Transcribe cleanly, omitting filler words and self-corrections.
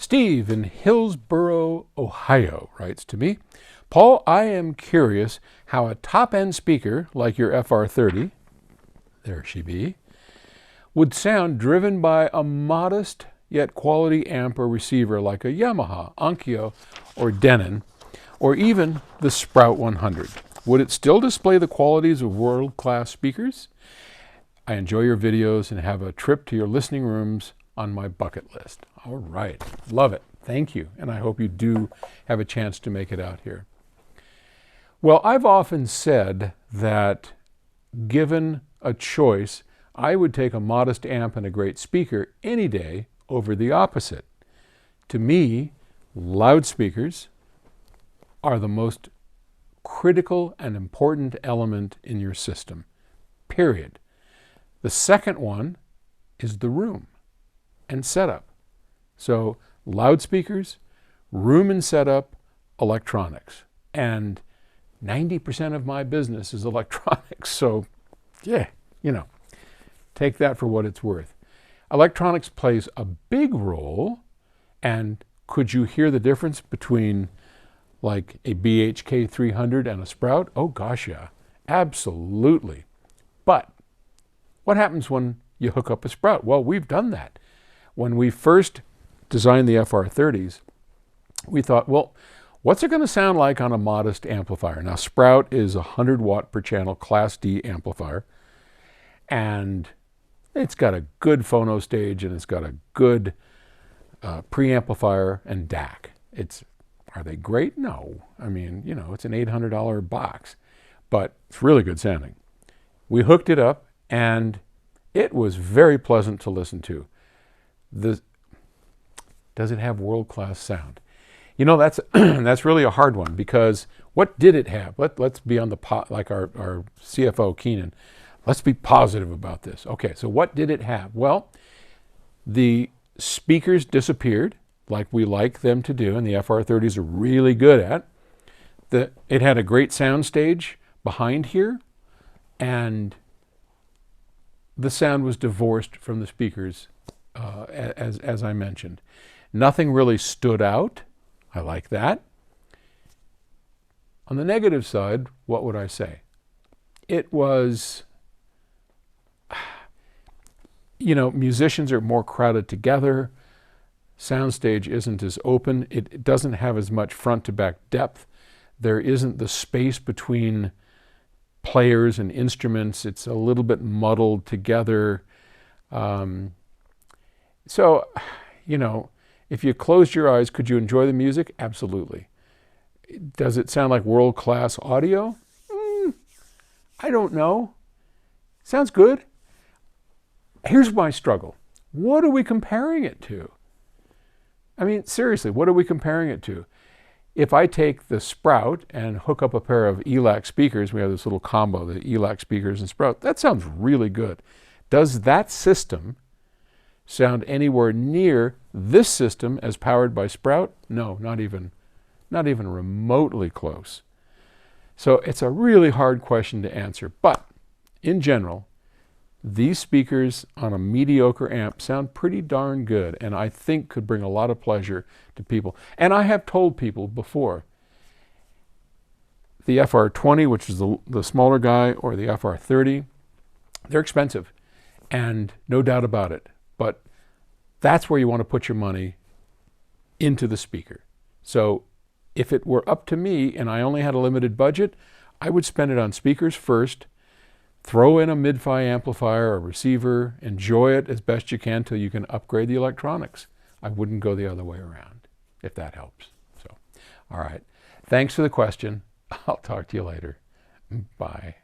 Steve in Hillsboro, Ohio writes to me, Paul, I am curious how a top-end speaker like your FR30, there she be, would sound driven by a modest yet quality amp or receiver like a Yamaha, Onkyo, or Denon, or even the Sprout 100. Would it still display the qualities of world-class speakers? I enjoy your videos and have a trip to your listening rooms on my bucket list. All right, love it. Thank you, and I hope you do have a chance to make it out here. Well, I've often said that given a choice, I would take a modest amp and a great speaker any day over the opposite. To me, loudspeakers are the most critical and important element in your system, period. The second one is the room and setup. So loudspeakers, room and setup, electronics. And 90% of my business is electronics. So yeah, take that for what it's worth. Electronics plays a big role. And could you hear the difference between like a BHK 300 and a Sprout? Oh gosh, yeah, absolutely. But what happens when you hook up a Sprout? Well, we've done that. When we first designed the FR30s, we thought, well, what's it going to sound like on a modest amplifier? Now, Sprout is a 100 watt per channel Class D amplifier, and it's got a good phono stage, and it's got a good preamplifier and DAC. Are they great? No. I mean, it's an $800 box, but it's really good sounding. We hooked it up, and it was very pleasant to listen to. Does it have world-class sound? That's that's really a hard one, because what did it have? Let's be on like our CFO Keenan. Let's be positive about this. Okay, so what did it have? Well, the speakers disappeared, like we like them to do, and the FR30s are really good at. It had a great sound stage behind here, and the sound was divorced from the speakers, as I mentioned. Nothing really stood out. I like that. On the negative side, what would I say? It was, musicians are more crowded together. Soundstage isn't as open. It doesn't have as much front to back depth. There isn't the space between players and instruments. It's a little bit muddled together. So, if you closed your eyes, could you enjoy the music? Absolutely. Does it sound like world-class audio? I don't know. Sounds good. Here's my struggle. What are we comparing it to? I mean, seriously, what are we comparing it to? If I take the Sprout and hook up a pair of ELAC speakers, we have this little combo, the ELAC speakers and Sprout, that sounds really good. Does that system sound anywhere near this system as powered by Sprout? No, not even remotely close. So it's a really hard question to answer. But in general, these speakers on a mediocre amp sound pretty darn good, and I think could bring a lot of pleasure to people. And I have told people before, the FR20, which is the smaller guy, or the FR30, they're expensive, and no doubt about it. But that's where you want to put your money into the speaker. So if it were up to me and I only had a limited budget, I would spend it on speakers first, throw in a midfi amplifier or receiver, enjoy it as best you can till you can upgrade the electronics. I wouldn't go the other way around, if that helps. So, all right. Thanks for the question. I'll talk to you later. Bye.